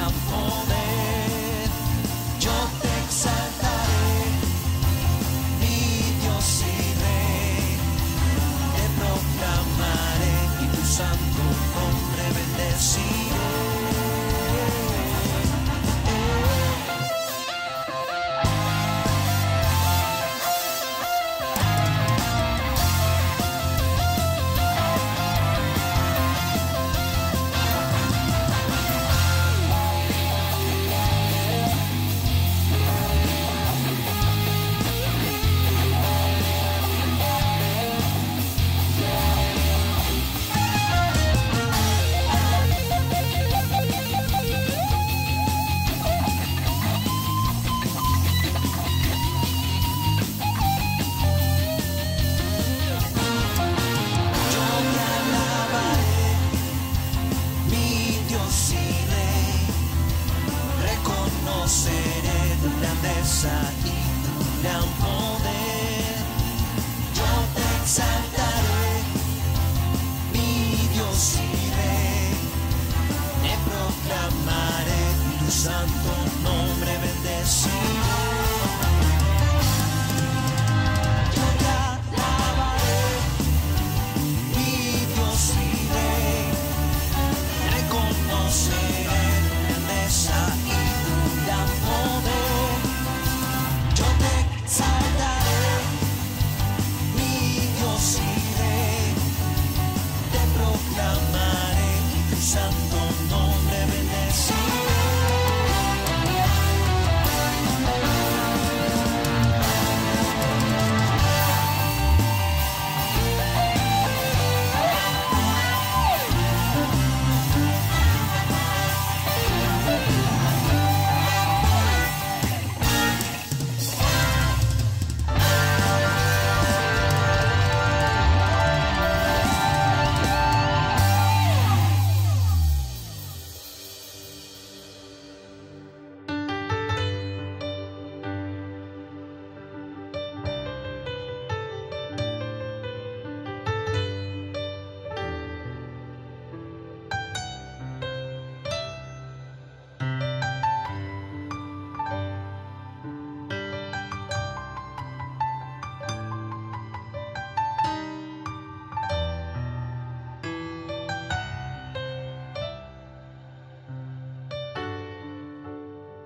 gran poder. Yo te exaltaré, mi Dios y Rey. Te proclamaré y tu santo nombre bendeciré. Seré tu grandeza y tu gran poder. Yo te exaltaré, mi Dios y Rey. Te proclamaré tu santo nombre bendeciré. Yo te alabaré, mi Dios y Rey. Reconoceré tu grandeza y gran poder. Yo te exaltaré, mi Dios y Rey. Te proclamaré tu santo nombre bendeciré.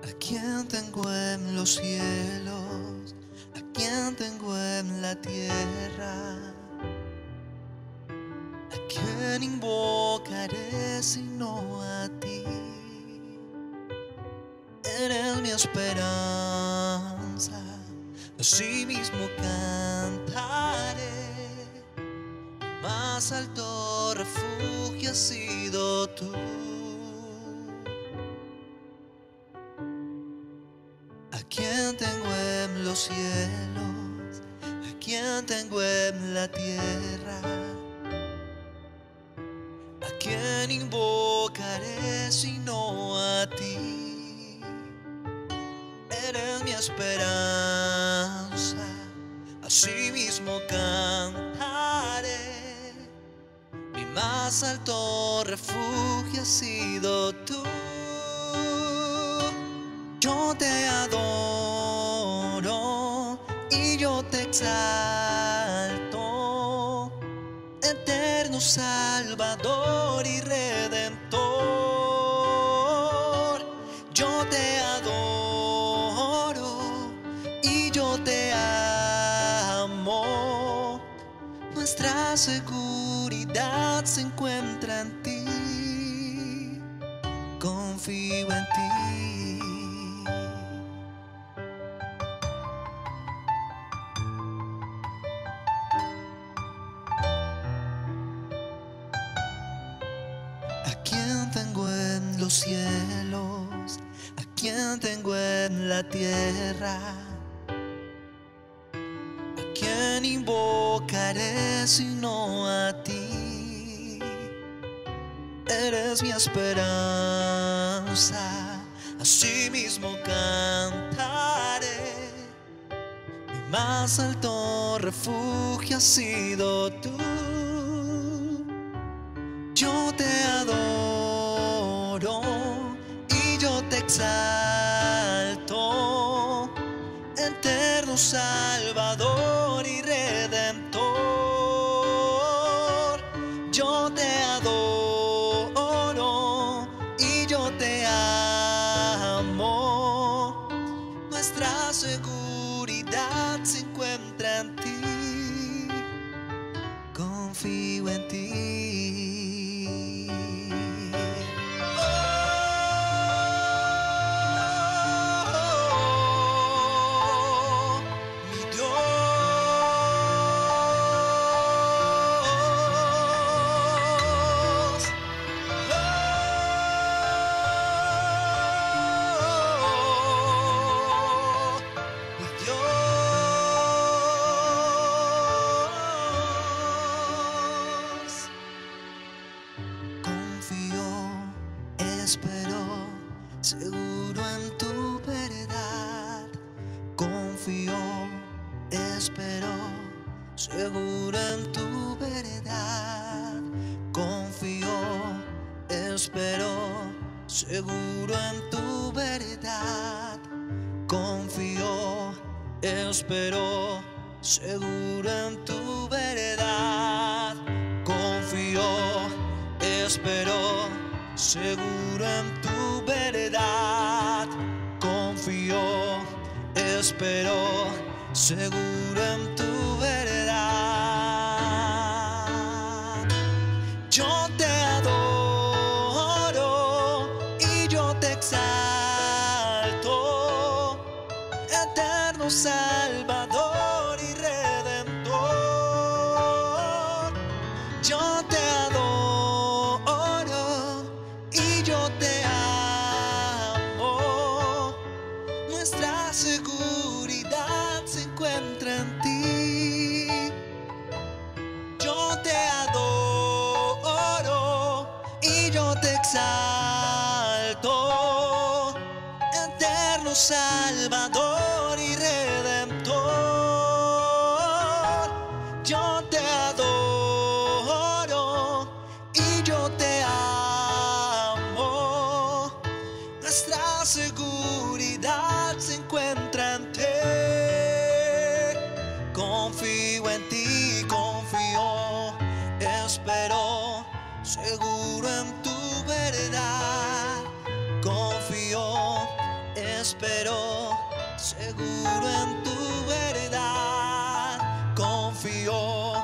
¿A quién tengo en los cielos? ¿A quién tengo en la tierra? ¿A quién invocaré sino a ti? Eres mi esperanza, así mismo cantaré. Mi más alto refugio has sido tú. ¿A quién tengo en los cielos? ¿A quién tengo en la tierra? ¿A quién invocaré sino a ti? Eres mi esperanza, así mismo cantaré. Mi más alto refugio has sido tú. Yo te adoro y yo te exalto, eterno Salvador y Redentor. Yo te adoro y yo te amo. Nuestra seguridad se encuentra en ti. Confío en ti. ¿A quién tengo en los cielos? ¿A quién tengo en la tierra? ¿A quién invocaré sino a ti? Eres mi esperanza, así mismo cantaré. Mi más alto refugio has sido tú. Yo te adoro y yo yo te exalto, eterno Salvador y Redentor. Yo te adoro y yo te amo. Nuestra seguridad se encuentra en ti. Confío en ti. Oh, mi Dios. Oh, mi Dios. Confío, espero, seguro en tu verdad. Confío, espero, seguro en tu verdad. Confío, espero, seguro en tu verdad. Confío, espero, seguro en tu verdad. Confío, espero, seguro en tu verdad. Confío, espero, seguro en tu verdad. Yo te adoro y yo te exalto, eterno Salvador y Redentor. Yo te adoro y yo te amo. Nuestra seguridad se encuentra en ti. Yo te adoro y yo te exalto, eterno Salvador y Redentor. Yo te adoro y yo te amo. Nuestra seguridad se encuentra en ti. Confío en ti, confío, espero, seguro en tu verdad. Confío, espero, seguro en tu verdad. Confío,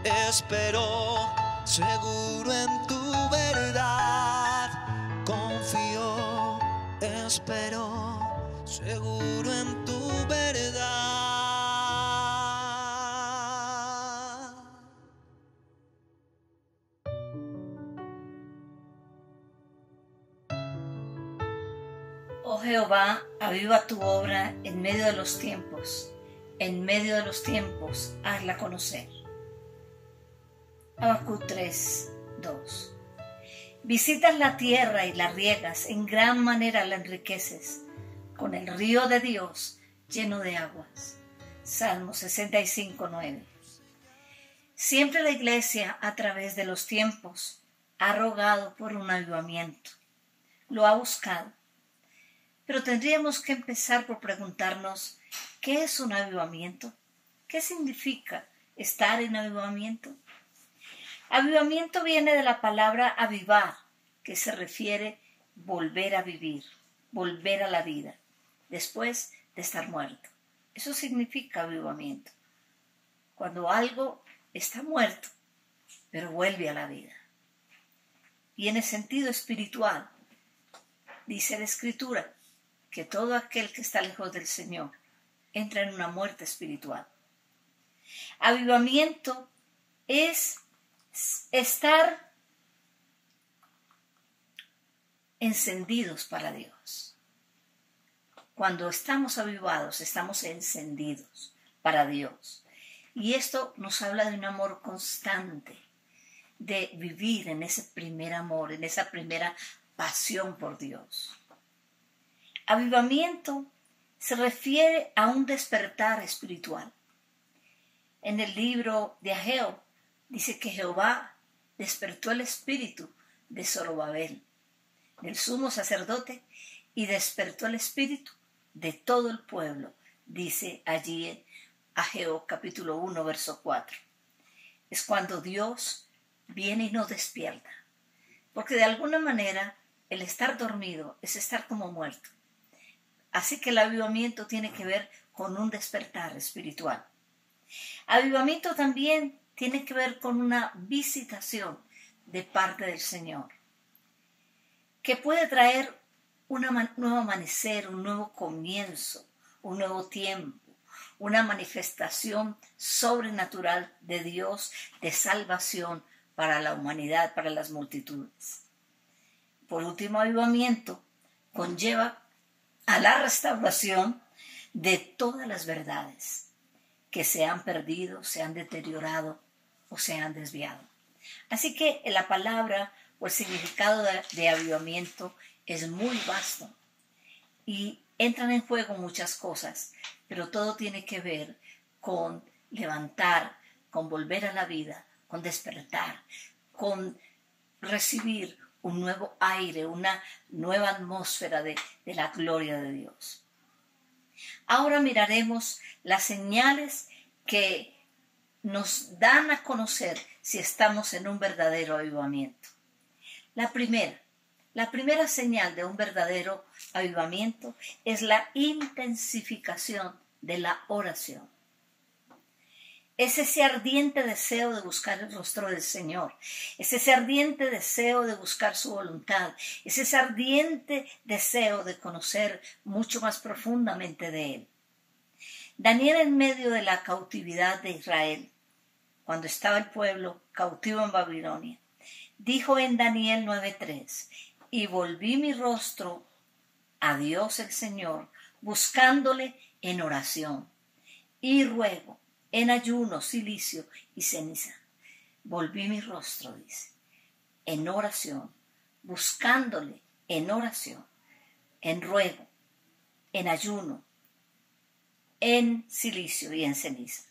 espero, seguro en tu verdad. Confío, espero, seguro en tu verdad. Oh Jehová, aviva tu obra en medio de los tiempos. En medio de los tiempos, hazla conocer. Habacuc 3:2. Visitas la tierra y la riegas, en gran manera la enriqueces, con el río de Dios lleno de aguas. Salmo 65:9. Siempre la Iglesia, a través de los tiempos, ha rogado por un avivamiento. Lo ha buscado. Pero tendríamos que empezar por preguntarnos, ¿qué es un avivamiento? ¿Qué significa estar en avivamiento? Avivamiento viene de la palabra avivar, que se refiere volver a vivir, volver a la vida, después de estar muerto. Eso significa avivamiento. Cuando algo está muerto, pero vuelve a la vida. Y en el sentido espiritual, dice la Escritura, que todo aquel que está lejos del Señor entra en una muerte espiritual. Avivamiento es estar encendidos para Dios. Cuando estamos avivados, estamos encendidos para Dios. Y esto nos habla de un amor constante, de vivir en ese primer amor, en esa primera pasión por Dios. Avivamiento se refiere a un despertar espiritual. En el libro de Ageo dice que Jehová despertó el espíritu de Zorobabel, del sumo sacerdote, y despertó el espíritu de todo el pueblo, dice allí en Ageo capítulo 1, verso 4. Es cuando Dios viene y nos despierta, porque de alguna manera el estar dormido es estar como muerto. Así que el avivamiento tiene que ver con un despertar espiritual. Avivamiento también tiene que ver con una visitación de parte del Señor, que puede traer un nuevo amanecer, un nuevo comienzo, un nuevo tiempo, una manifestación sobrenatural de Dios, de salvación para la humanidad, para las multitudes. Por último, avivamiento conlleva a la restauración de todas las verdades que se han perdido, se han deteriorado o se han desviado. Así que la palabra o el significado de avivamiento es muy vasto y entran en juego muchas cosas, pero todo tiene que ver con levantar, con volver a la vida, con despertar, con recibir un nuevo aire, una nueva atmósfera de la gloria de Dios. Ahora miraremos las señales que nos dan a conocer si estamos en un verdadero avivamiento. La primera señal de un verdadero avivamiento es la intensificación de la oración. Es ese ardiente deseo de buscar el rostro del Señor, es ese ardiente deseo de buscar su voluntad, es ese ardiente deseo de conocer mucho más profundamente de Él. Daniel, en medio de la cautividad de Israel, cuando estaba el pueblo cautivo en Babilonia, dijo en Daniel 9:3, y volví mi rostro a Dios el Señor, buscándole en oración y ruego, en ayuno, cilicio y ceniza. Volví mi rostro, dice, en oración, buscándole en oración, en ruego, en ayuno, en cilicio y en ceniza.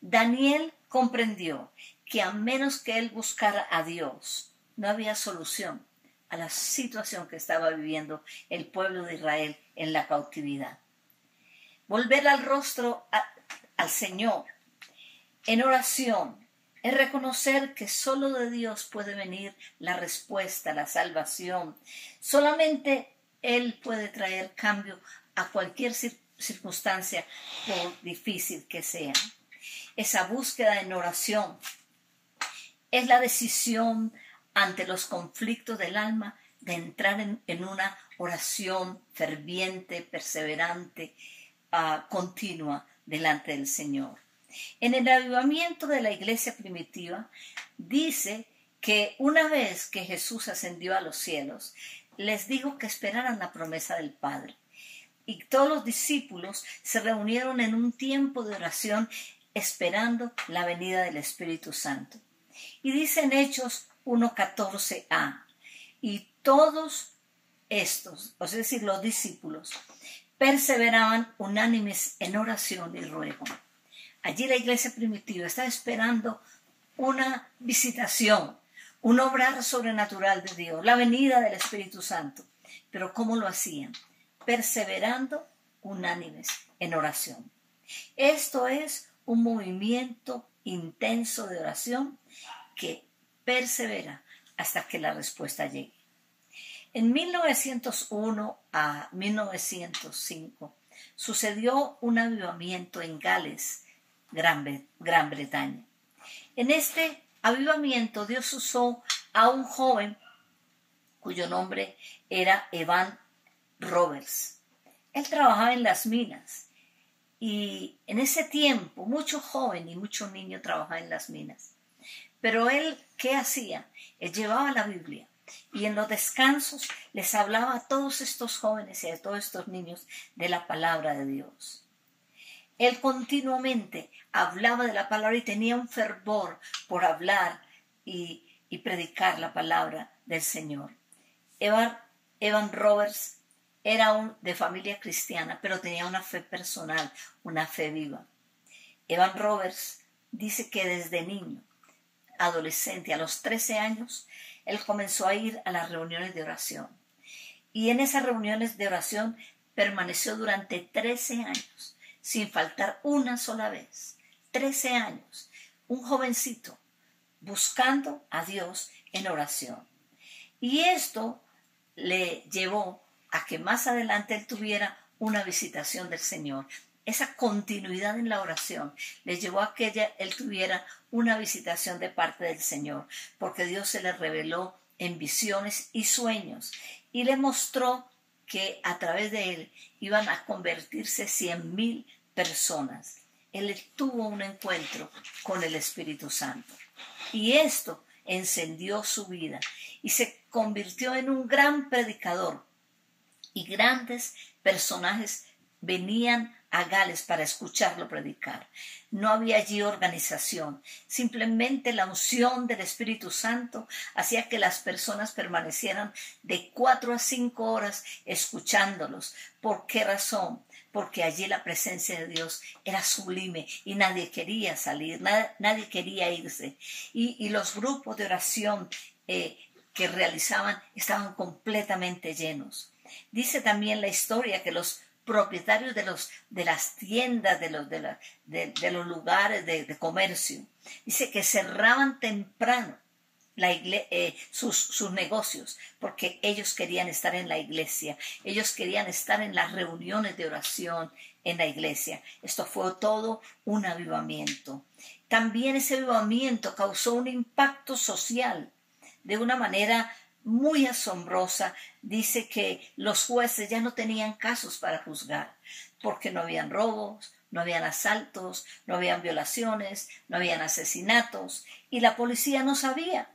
Daniel comprendió que a menos que él buscara a Dios, no había solución a la situación que estaba viviendo el pueblo de Israel en la cautividad. Volver al rostro al Señor en oración es reconocer que solo de Dios puede venir la respuesta, la salvación. Solamente Él puede traer cambio a cualquier circunstancia, por difícil que sea. Esa búsqueda en oración es la decisión ante los conflictos del alma de entrar en una oración ferviente, perseverante, continua delante del Señor. En el avivamiento de la iglesia primitiva dice que una vez que Jesús ascendió a los cielos, les dijo que esperaran la promesa del Padre. Y todos los discípulos se reunieron en un tiempo de oración esperando la venida del Espíritu Santo. Y dice en Hechos 1:14a, y todos estos, es decir, los discípulos, perseveraban unánimes en oración y ruego. Allí la iglesia primitiva estaba esperando una visitación, un obrar sobrenatural de Dios, la venida del Espíritu Santo. Pero ¿cómo lo hacían? Perseverando unánimes en oración. Esto es un movimiento intenso de oración que persevera hasta que la respuesta llegue. En 1901 a 1905 sucedió un avivamiento en Gales, Gran Bretaña. En este avivamiento Dios usó a un joven cuyo nombre era Evan Roberts. Él trabajaba en las minas y en ese tiempo mucho joven y mucho niño trabajaba en las minas. Pero él, ¿qué hacía? Él llevaba la Biblia y en los descansos les hablaba a todos estos jóvenes y a todos estos niños de la palabra de Dios. Él continuamente hablaba de la palabra y tenía un fervor por hablar y predicar la palabra del Señor. Evan Roberts era de familia cristiana, pero tenía una fe personal, una fe viva. Evan Roberts dice que desde niño, adolescente, a los 13 años, él comenzó a ir a las reuniones de oración. Y en esas reuniones de oración permaneció durante 13 años, sin faltar una sola vez. 13 años. Un jovencito buscando a Dios en oración. Y esto le llevó a que más adelante él tuviera una visitación del Señor. Esa continuidad en la oración le llevó a que él tuviera una visitación de parte del Señor, porque Dios se le reveló en visiones y sueños y le mostró que a través de él iban a convertirse 100,000 personas. Él tuvo un encuentro con el Espíritu Santo y esto encendió su vida y se convirtió en un gran predicador, y grandes personajes venían a Gales para escucharlo predicar. No había allí organización, simplemente la unción del Espíritu Santo hacía que las personas permanecieran de 4 a 5 horas escuchándolos. ¿Por qué razón? Porque allí la presencia de Dios era sublime y nadie quería salir, nadie quería irse. Y los grupos de oración que realizaban estaban completamente llenos. Dice también la historia que los propietarios de las tiendas, de los lugares de comercio, dice que cerraban temprano sus negocios, porque ellos querían estar en la iglesia, ellos querían estar en las reuniones de oración en la iglesia. Esto fue todo un avivamiento. También ese avivamiento causó un impacto social de una manera muy asombrosa. Dice que los jueces ya no tenían casos para juzgar, porque no habían robos, no habían asaltos, no habían violaciones, no habían asesinatos, y la policía no sabía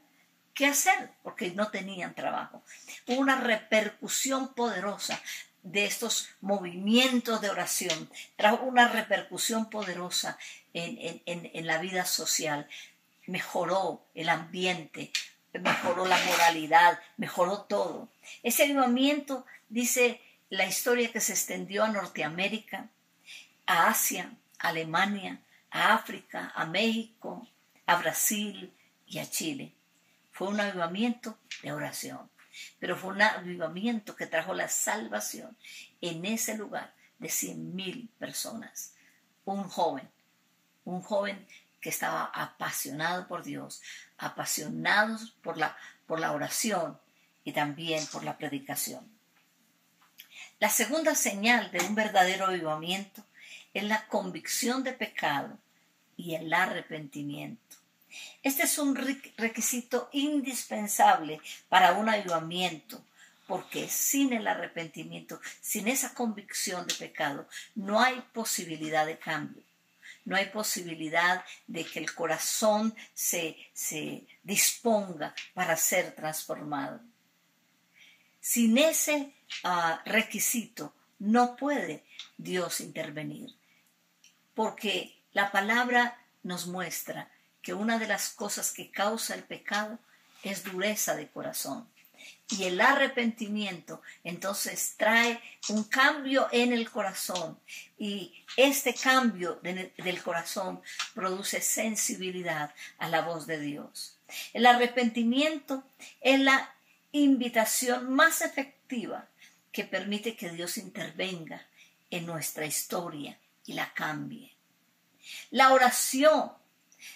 qué hacer porque no tenían trabajo. Hubo una repercusión poderosa de estos movimientos de oración, trajo una repercusión poderosa en la vida social. Mejoró el ambiente, mejoró la moralidad, mejoró todo. Ese avivamiento, dice la historia, que se extendió a Norteamérica, a Asia, a Alemania, a África, a México, a Brasil y a Chile. Fue un avivamiento de oración, pero fue un avivamiento que trajo la salvación en ese lugar de 100,000 personas. Un joven que estaba apasionado por Dios, apasionado por la oración y también por la predicación. La segunda señal de un verdadero avivamiento es la convicción de pecado y el arrepentimiento. Este es un requisito indispensable para un avivamiento, porque sin el arrepentimiento, sin esa convicción de pecado, no hay posibilidad de cambio. No hay posibilidad de que el corazón se disponga para ser transformado. Sin ese requisito no puede Dios intervenir, porque la palabra nos muestra que una de las cosas que causa el pecado es dureza de corazón. Y el arrepentimiento entonces trae un cambio en el corazón, y este cambio del corazón produce sensibilidad a la voz de Dios. El arrepentimiento es la invitación más efectiva que permite que Dios intervenga en nuestra historia y la cambie. La oración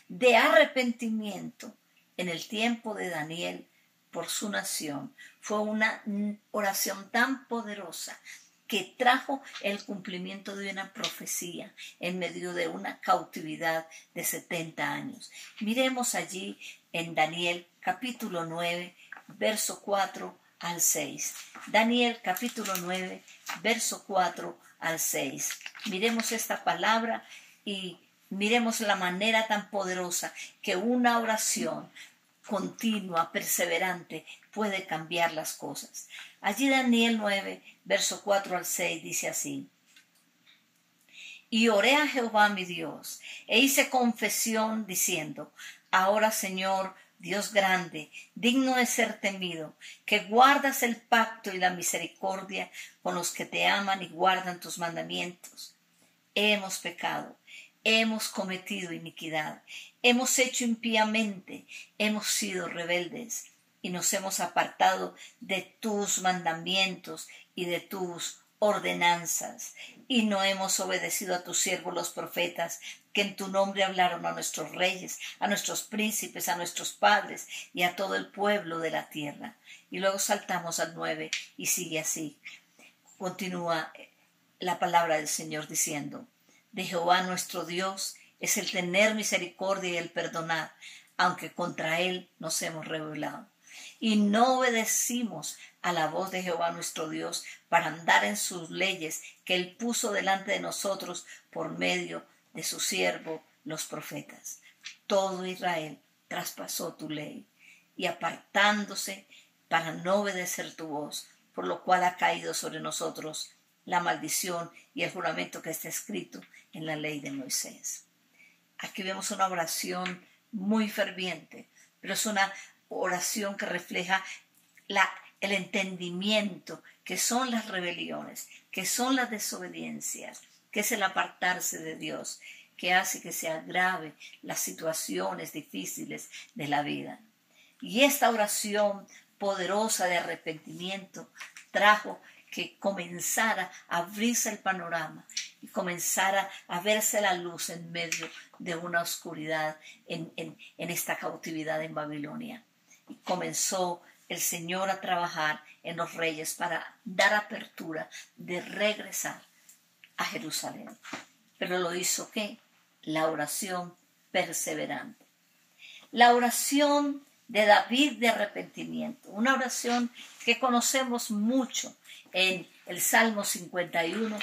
de arrepentimiento en el tiempo de Daniel por su nación fue una oración tan poderosa que trajo el cumplimiento de una profecía en medio de una cautividad de 70 años. Miremos allí en Daniel capítulo 9, verso 4 al 6. Daniel capítulo 9, verso 4 al 6. Miremos esta palabra y miremos la manera tan poderosa que una oración continua, perseverante, puede cambiar las cosas. Allí Daniel 9, verso 4 al 6 dice así: Y oré a Jehová mi Dios, e hice confesión diciendo: Ahora, Señor, Dios grande, digno de ser temido, que guardas el pacto y la misericordia con los que te aman y guardan tus mandamientos. Hemos pecado, hemos cometido iniquidad, hemos hecho impíamente, hemos sido rebeldes y nos hemos apartado de tus mandamientos y de tus ordenanzas, y no hemos obedecido a tus siervos los profetas, que en tu nombre hablaron a nuestros reyes, a nuestros príncipes, a nuestros padres y a todo el pueblo de la tierra. Y luego saltamos al 9 y sigue así. Continúa la palabra del Señor diciendo: de Jehová nuestro Dios es el tener misericordia y el perdonar, aunque contra él nos hemos rebelado. Y no obedecimos a la voz de Jehová nuestro Dios para andar en sus leyes que él puso delante de nosotros por medio de su siervo los profetas. Todo Israel traspasó tu ley y apartándose para no obedecer tu voz, por lo cual ha caído sobre nosotros la maldición y el juramento que está escrito en la ley de Moisés. Aquí vemos una oración muy ferviente, pero es una oración que refleja el entendimiento que son las rebeliones, que son las desobediencias, que es el apartarse de Dios, que hace que se agrave las situaciones difíciles de la vida. Y esta oración poderosa de arrepentimiento trajo que comenzara a abrirse el panorama y comenzara a verse la luz en medio de una oscuridad en esta cautividad en Babilonia. Y comenzó el Señor a trabajar en los reyes para dar apertura de regresar a Jerusalén. Pero lo hizo ¿qué? La oración perseverante. La oración de David de arrepentimiento, una oración que conocemos mucho en el Salmo 51.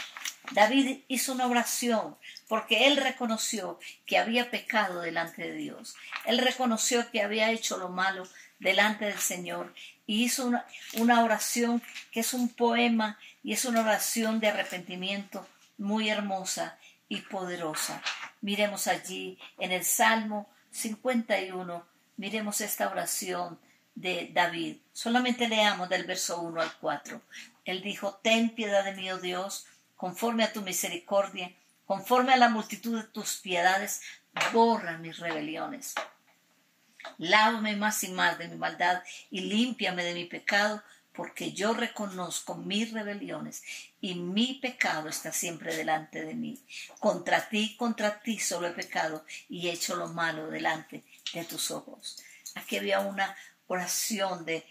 David hizo una oración porque él reconoció que había pecado delante de Dios. Él reconoció que había hecho lo malo delante del Señor y hizo una oración que es un poema y es una oración de arrepentimiento muy hermosa y poderosa. Miremos allí en el Salmo 51, miremos esta oración de David. Solamente leamos del verso 1 al 4. Él dijo: ten piedad de mí, oh Dios, conforme a tu misericordia, conforme a la multitud de tus piedades, borra mis rebeliones. Lávame más y más de mi maldad y límpiame de mi pecado, porque yo reconozco mis rebeliones y mi pecado está siempre delante de mí. Contra ti solo he pecado y he hecho lo malo delante de tus ojos. Aquí había una oración de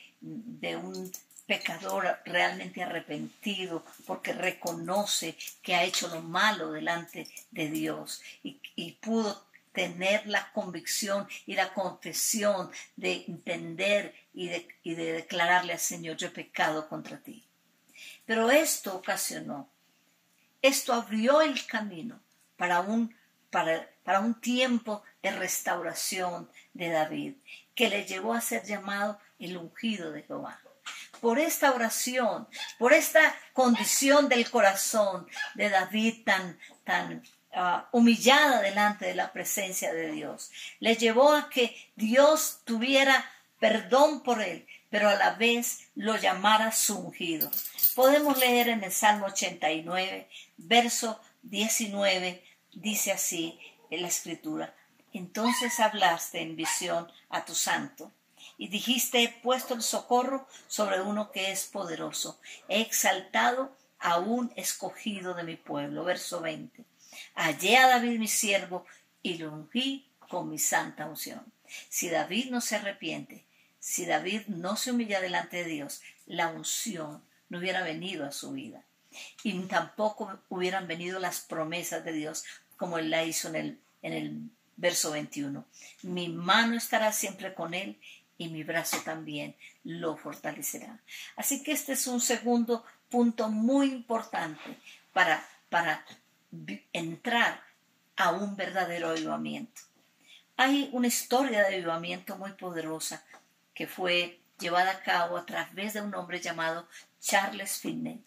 un pecador realmente arrepentido porque reconoce que ha hecho lo malo delante de Dios y pudo tener la convicción y la confesión de entender y de declararle al Señor: yo he pecado contra ti. Pero esto abrió el camino para un tiempo de restauración de David, que le llevó a ser llamado el ungido de Jehová. Por esta oración, por esta condición del corazón de David tan humillada delante de la presencia de Dios, le llevó a que Dios tuviera perdón por él, pero a la vez lo llamara su ungido. Podemos leer en el Salmo 89, verso 19, dice así en la Escritura: entonces hablaste en visión a tu santo y dijiste: he puesto el socorro sobre uno que es poderoso, he exaltado a un escogido de mi pueblo. Verso 20: hallé a David mi siervo y lo ungí con mi santa unción. Si David no se arrepiente, si David no se humilla delante de Dios, la unción no hubiera venido a su vida y tampoco hubieran venido las promesas de Dios como él la hizo en el verso 21. Mi mano estará siempre con él y mi brazo también lo fortalecerá. Así que este es un segundo punto muy importante para entrar a un verdadero avivamiento. Hay una historia de avivamiento muy poderosa que fue llevada a cabo a través de un hombre llamado Charles Finney.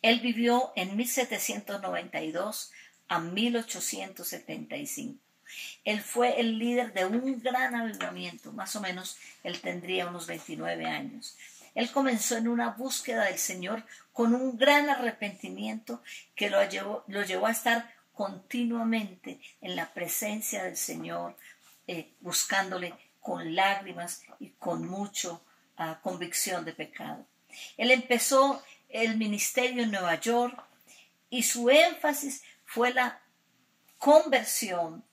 Él vivió en 1792 a 1875. Él fue el líder de un gran avivamiento, más o menos él tendría unos 29 años. Él comenzó en una búsqueda del Señor con un gran arrepentimiento que lo llevó a estar continuamente en la presencia del Señor, buscándole con lágrimas y con mucha convicción de pecado. Él empezó el ministerio en Nueva York y su énfasis fue la conversión.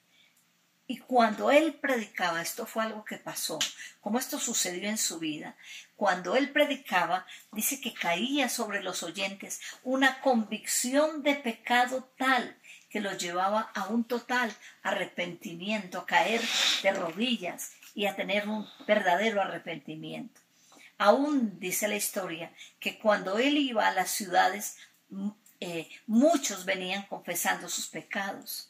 Y cuando él predicaba, esto fue algo que pasó, como esto sucedió en su vida, cuando él predicaba, dice que caía sobre los oyentes una convicción de pecado tal que los llevaba a un total arrepentimiento, a caer de rodillas y a tener un verdadero arrepentimiento. Aún dice la historia que cuando él iba a las ciudades, muchos venían confesando sus pecados.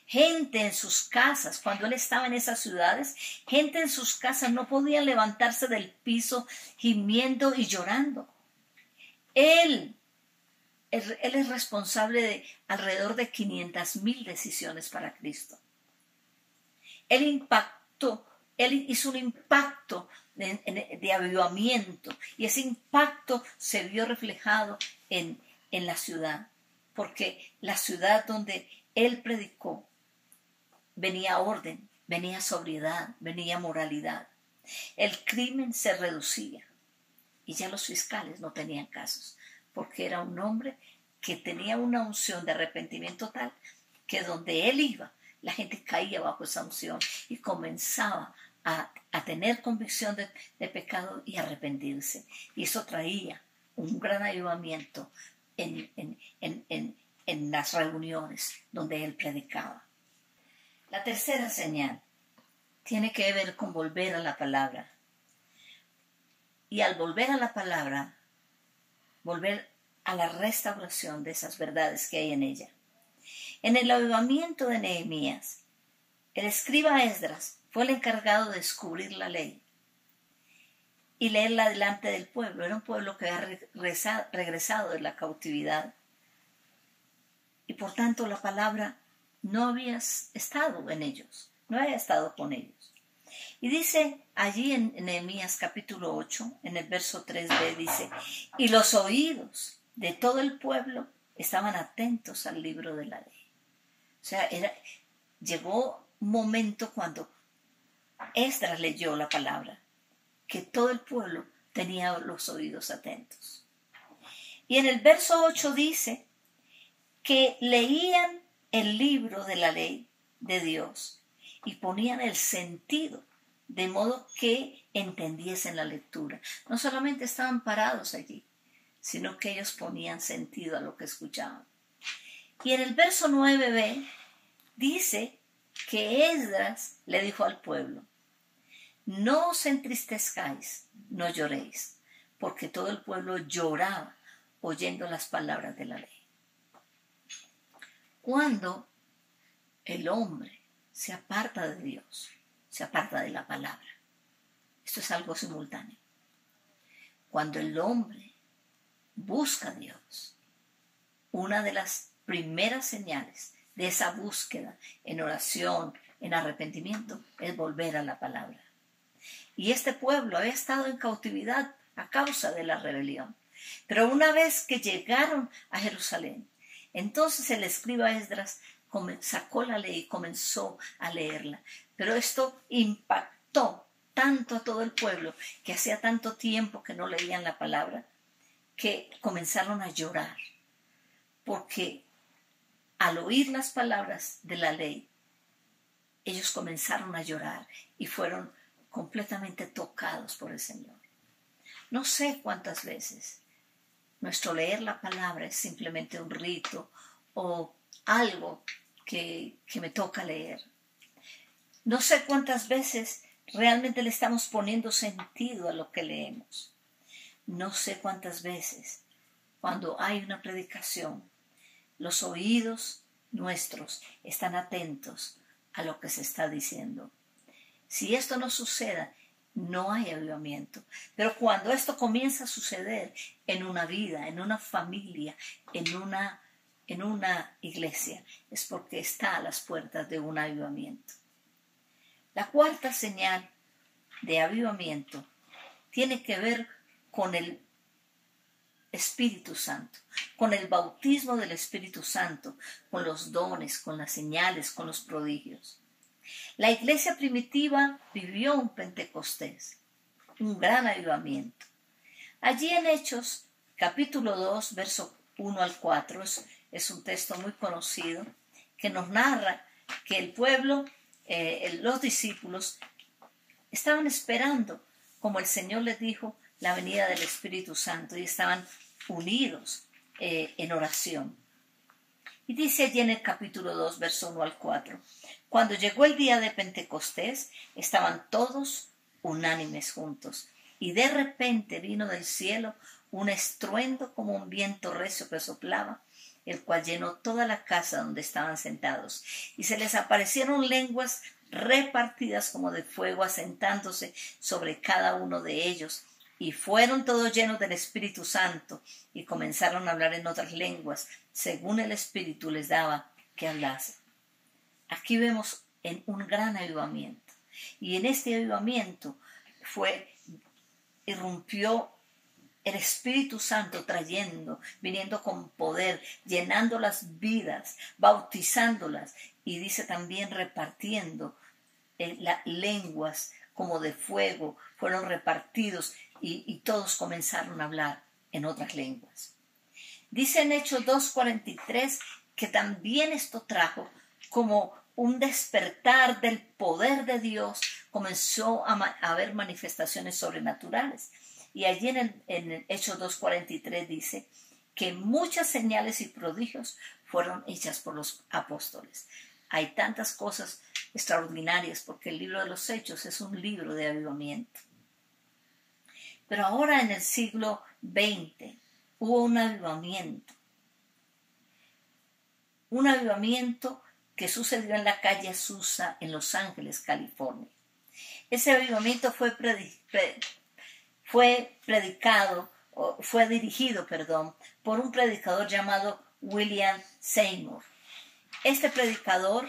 Gente en sus casas, cuando él estaba en esas ciudades, gente en sus casas no podía levantarse del piso gimiendo y llorando. Él es responsable de alrededor de 500,000 decisiones para Cristo. Él hizo un impacto de avivamiento y ese impacto se vio reflejado en la ciudad, porque la ciudad donde él predicó, venía orden, venía sobriedad, venía moralidad. El crimen se reducía y ya los fiscales no tenían casos, porque era un hombre que tenía una unción de arrepentimiento tal que donde él iba, la gente caía bajo esa unción y comenzaba a tener convicción de pecado y arrepentirse. Y eso traía un gran avivamiento en las reuniones donde él predicaba. La tercera señal tiene que ver con volver a la palabra. Y al volver a la palabra, volver a la restauración de esas verdades que hay en ella. En el avivamiento de Nehemías, el escriba Esdras fue el encargado de descubrir la ley y leerla delante del pueblo. Era un pueblo que había regresado de la cautividad. Y por tanto la palabra no había estado en ellos, no había estado con ellos. Y dice allí en Nehemías capítulo 8, en el verso 3b, dice, y los oídos de todo el pueblo estaban atentos al libro de la ley. O sea, llegó un momento cuando Esdras leyó la palabra, que todo el pueblo tenía los oídos atentos. Y en el verso 8 dice que leían el libro de la ley de Dios y ponían el sentido de modo que entendiesen la lectura. No solamente estaban parados allí, sino que ellos ponían sentido a lo que escuchaban. Y en el verso 9b dice que Esdras le dijo al pueblo, no os entristezcáis, no lloréis, porque todo el pueblo lloraba oyendo las palabras de la ley. Cuando el hombre se aparta de Dios, se aparta de la palabra. Esto es algo simultáneo. Cuando el hombre busca a Dios, una de las primeras señales de esa búsqueda en oración, en arrepentimiento, es volver a la palabra. Y este pueblo había estado en cautividad a causa de la rebelión. Pero una vez que llegaron a Jerusalén, entonces el escriba Esdras sacó la ley y comenzó a leerla. Pero esto impactó tanto a todo el pueblo, que hacía tanto tiempo que no leían la palabra, que comenzaron a llorar. Porque al oír las palabras de la ley, ellos comenzaron a llorar y fueron completamente tocados por el Señor. No sé cuántas veces nuestro leer la palabra es simplemente un rito o algo que me toca leer. No sé cuántas veces realmente le estamos poniendo sentido a lo que leemos. No sé cuántas veces cuando hay una predicación, los oídos nuestros están atentos a lo que se está diciendo. Si esto no suceda, no hay avivamiento. Pero cuando esto comienza a suceder en una vida, en una familia, en una iglesia, es porque está a las puertas de un avivamiento. La cuarta señal de avivamiento tiene que ver con el Espíritu Santo, con el bautismo del Espíritu Santo, con los dones, con las señales, con los prodigios. La iglesia primitiva vivió un Pentecostés, un gran avivamiento. Allí en Hechos, capítulo 2, verso 1 al 4, es un texto muy conocido que nos narra que el pueblo, los discípulos, estaban esperando, como el Señor les dijo, la venida del Espíritu Santo, y estaban unidos en oración. Y dice allí en el capítulo 2, verso 1 al 4, cuando llegó el día de Pentecostés, estaban todos unánimes juntos, y de repente vino del cielo un estruendo como un viento recio que soplaba, el cual llenó toda la casa donde estaban sentados, y se les aparecieron lenguas repartidas como de fuego, asentándose sobre cada uno de ellos, y fueron todos llenos del Espíritu Santo, y comenzaron a hablar en otras lenguas, según el Espíritu les daba que hablasen. Aquí vemos en un gran avivamiento, y en este avivamiento irrumpió el Espíritu Santo viniendo con poder, llenando las vidas, bautizándolas, y dice también repartiendo las lenguas como de fuego, fueron repartidos y todos comenzaron a hablar en otras lenguas. Dice en Hechos 2:43 que también esto trajo como un despertar del poder de Dios, comenzó a haber manifestaciones sobrenaturales. Y allí en Hechos 2:43 dice que muchas señales y prodigios fueron hechas por los apóstoles. Hay tantas cosas extraordinarias porque el libro de los Hechos es un libro de avivamiento. Pero ahora en el siglo XX hubo un avivamiento que sucedió en la calle Azusa en Los Ángeles, California. Ese avivamiento fue dirigido por un predicador llamado William Seymour. Este predicador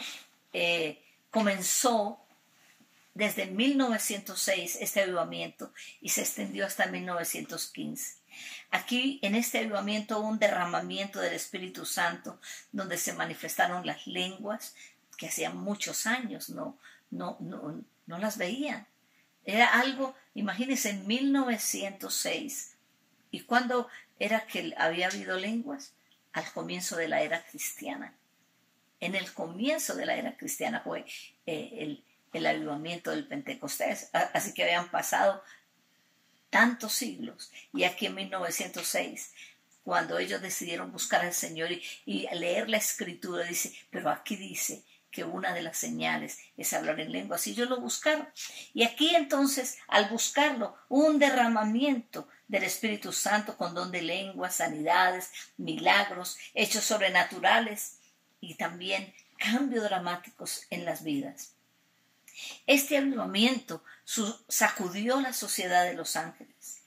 comenzó desde 1906 este avivamiento y se extendió hasta 1915. Aquí en este avivamiento hubo un derramamiento del Espíritu Santo donde se manifestaron las lenguas que hacían muchos años no las veían. Era algo, imagínense, en 1906. ¿Y cuándo era que había habido lenguas? Al comienzo de la era cristiana. En el comienzo de la era cristiana fue el avivamiento del Pentecostés. Así que habían pasado tantos siglos. Y aquí en 1906, cuando ellos decidieron buscar al Señor y leer la Escritura, dice, pero aquí dice que una de las señales es hablar en lenguas. Y ellos lo buscaron. Y aquí entonces, al buscarlo, un derramamiento del Espíritu Santo con don de lenguas, sanidades, milagros, hechos sobrenaturales y también cambios dramáticos en las vidas. Este avivamiento sacudió la sociedad de Los Ángeles.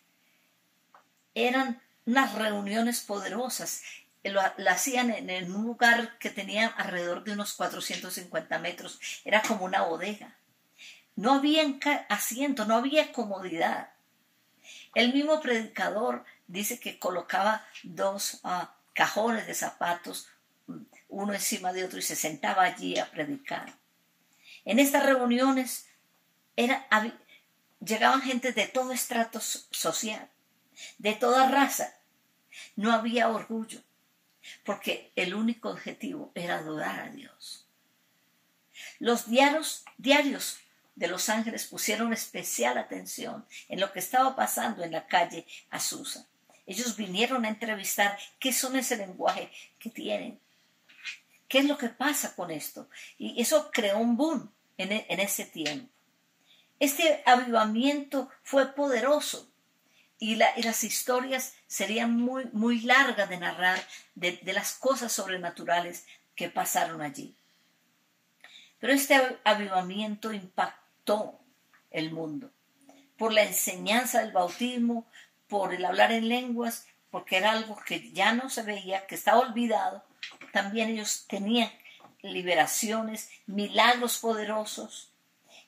Eran unas reuniones poderosas. Lo hacían en un lugar que tenía alrededor de unos 450 metros. Era como una bodega. No había asiento, no había comodidad. El mismo predicador dice que colocaba dos cajones de zapatos, uno encima de otro, y se sentaba allí a predicar. En estas reuniones llegaban gente de todo estrato social, de toda raza. No había orgullo, porque el único objetivo era adorar a Dios. Los diarios de Los Ángeles pusieron especial atención en lo que estaba pasando en la calle Azusa. Ellos vinieron a entrevistar qué son ese lenguaje que tienen, qué es lo que pasa con esto. Y eso creó un boom en ese tiempo. Este avivamiento fue poderoso y las historias serían muy, muy largas de narrar de las cosas sobrenaturales que pasaron allí. Pero este avivamiento impactó el mundo por la enseñanza del bautismo, por el hablar en lenguas, porque era algo que ya no se veía, que estaba olvidado. También ellos tenían liberaciones, milagros poderosos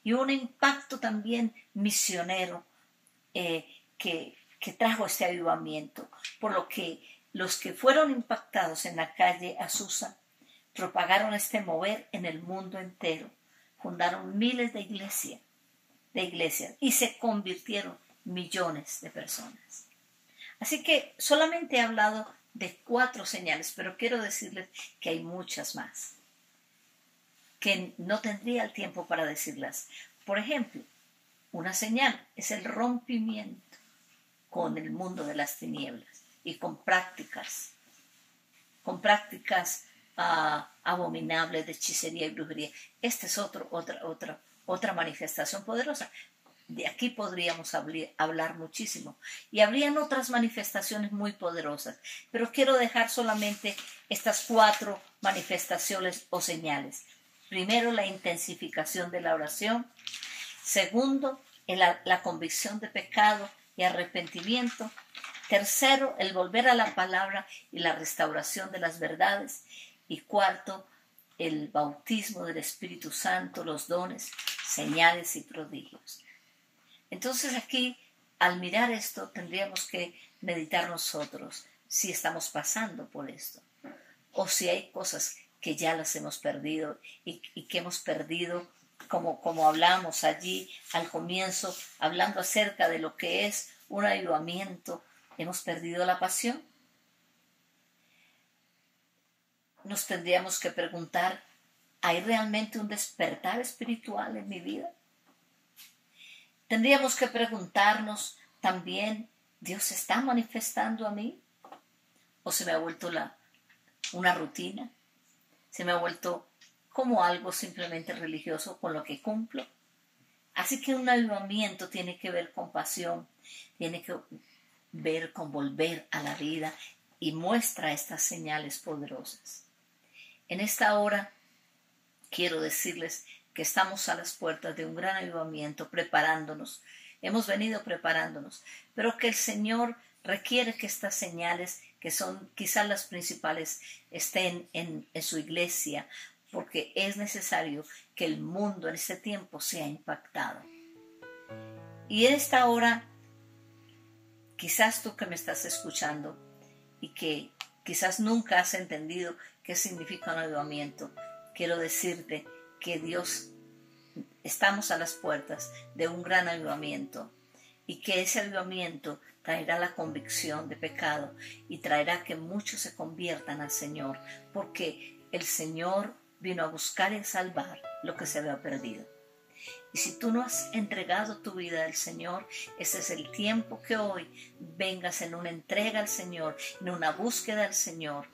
y un impacto también misionero que trajo este avivamiento, por lo que los que fueron impactados en la calle Azusa propagaron este mover en el mundo entero fundaron miles de iglesias y se convirtieron millones de personas. Así que solamente he hablado de 4 señales, pero quiero decirles que hay muchas más, que no tendría el tiempo para decirlas. Por ejemplo, una señal es el rompimiento con el mundo de las tinieblas y con prácticas abominables de hechicería y brujería. Esta es otra manifestación poderosa. De aquí podríamos hablar muchísimo. Y habrían otras manifestaciones muy poderosas. Pero quiero dejar solamente estas 4 manifestaciones o señales. Primero, la intensificación de la oración. Segundo, la convicción de pecado y arrepentimiento. Tercero, el volver a la palabra y la restauración de las verdades. Y cuarto, el bautismo del Espíritu Santo, los dones, señales y prodigios. Entonces aquí, al mirar esto, tendríamos que meditar nosotros si estamos pasando por esto o si hay cosas que ya las hemos perdido y que hemos perdido, como hablamos allí al comienzo, hablando acerca de lo que es un avivamiento. ¿Hemos perdido la pasión? Nos tendríamos que preguntar, ¿hay realmente un despertar espiritual en mi vida? Tendríamos que preguntarnos también, ¿Dios se está manifestando a mí? ¿O se me ha vuelto una rutina? ¿Se me ha vuelto como algo simplemente religioso con lo que cumplo? Así que un avivamiento tiene que ver con pasión, tiene que ver con volver a la vida y muestra estas señales poderosas. En esta hora quiero decirles que estamos a las puertas de un gran avivamiento, preparándonos. Hemos venido preparándonos, pero que el Señor requiere que estas señales, que son quizás las principales, estén en su iglesia, porque es necesario que el mundo en este tiempo sea impactado. Y en esta hora, quizás tú que me estás escuchando y que quizás nunca has entendido qué significa un avivamiento, quiero decirte que estamos a las puertas de un gran avivamiento y que ese avivamiento traerá la convicción de pecado y traerá que muchos se conviertan al Señor, porque el Señor vino a buscar y a salvar lo que se había perdido. Y si tú no has entregado tu vida al Señor, ese es el tiempo que hoy vengas en una entrega al Señor, en una búsqueda al Señor,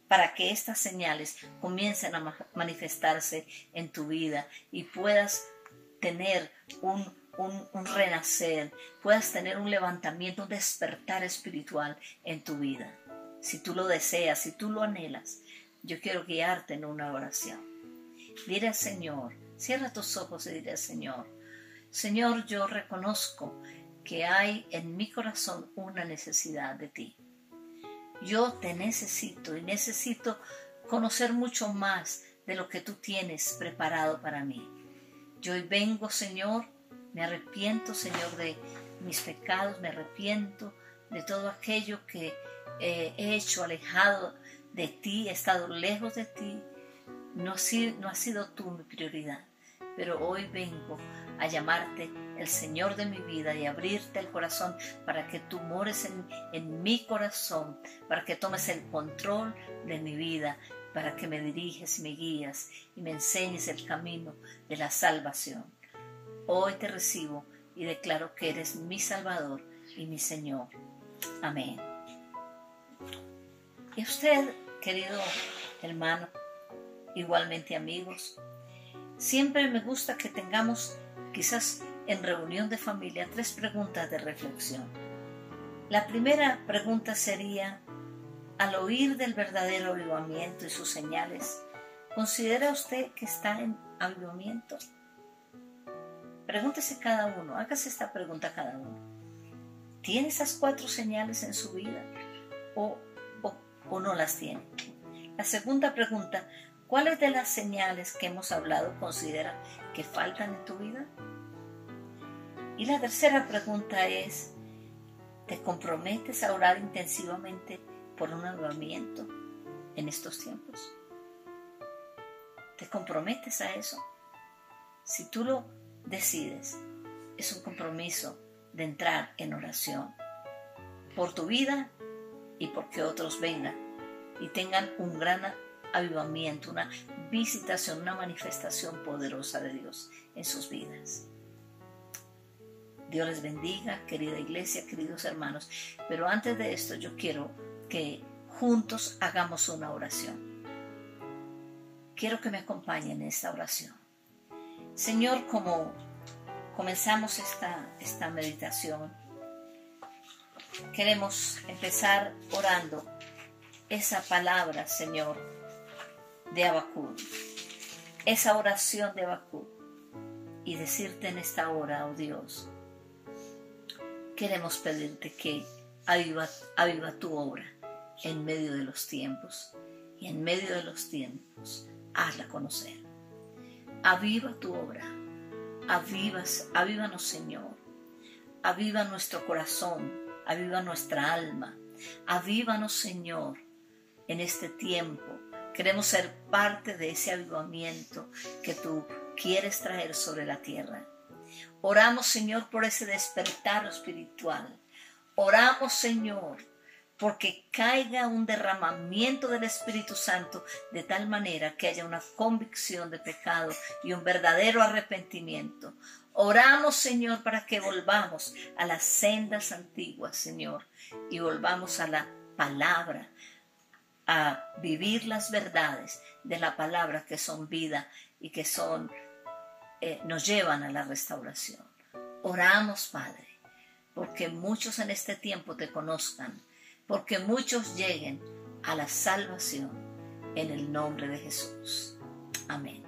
para que estas señales comiencen a manifestarse en tu vida y puedas tener un renacer, puedas tener un levantamiento, un despertar espiritual en tu vida. Si tú lo deseas, si tú lo anhelas, yo quiero guiarte en una oración. Dile al Señor, cierra tus ojos y dile al Señor, Señor, yo reconozco que hay en mi corazón una necesidad de ti. Yo te necesito y necesito conocer mucho más de lo que tú tienes preparado para mí. Yo hoy vengo, Señor, me arrepiento, Señor, de mis pecados, me arrepiento de todo aquello que he hecho alejado de ti, he estado lejos de ti, no has sido tú mi prioridad. Pero hoy vengo a llamarte el Señor de mi vida y abrirte el corazón para que tú mores en mi corazón, para que tomes el control de mi vida, para que me diriges y me guías y me enseñes el camino de la salvación. Hoy te recibo y declaro que eres mi Salvador y mi Señor. Amén. Y usted, querido hermano, igualmente amigos, siempre me gusta que tengamos, quizás en reunión de familia, 3 preguntas de reflexión. La primera pregunta sería, al oír del verdadero avivamiento y sus señales, ¿considera usted que está en avivamiento? Pregúntese cada uno, hágase esta pregunta a cada uno. ¿Tiene esas 4 señales en su vida o no las tiene? La segunda pregunta, ¿cuáles de las señales que hemos hablado considera que faltan en tu vida? Y la tercera pregunta es, ¿te comprometes a orar intensivamente por un avivamiento en estos tiempos? ¿Te comprometes a eso? Si tú lo decides, es un compromiso de entrar en oración por tu vida y porque otros vengan y tengan un gran avivamiento, una visitación, una manifestación poderosa de Dios en sus vidas. Dios les bendiga, querida iglesia, queridos hermanos. Pero antes de esto yo quiero que juntos hagamos una oración. Quiero que me acompañen en esta oración. Señor, como comenzamos esta meditación, queremos empezar orando esa palabra, Señor, de Habacuc, esa oración de Habacuc, y decirte en esta hora, oh Dios, queremos pedirte que aviva tu obra en medio de los tiempos, y en medio de los tiempos hazla conocer. Aviva tu obra, avívanos, Señor, aviva nuestro corazón, aviva nuestra alma, avívanos, Señor, en este tiempo. Queremos ser parte de ese avivamiento que tú quieres traer sobre la tierra. Oramos, Señor, por ese despertar espiritual. Oramos, Señor, porque caiga un derramamiento del Espíritu Santo de tal manera que haya una convicción de pecado y un verdadero arrepentimiento. Oramos, Señor, para que volvamos a las sendas antiguas, Señor, y volvamos a la palabra, a vivir las verdades de la palabra que son vida y que nos llevan a la restauración. Oramos, Padre, porque muchos en este tiempo te conozcan, porque muchos lleguen a la salvación en el nombre de Jesús. Amén.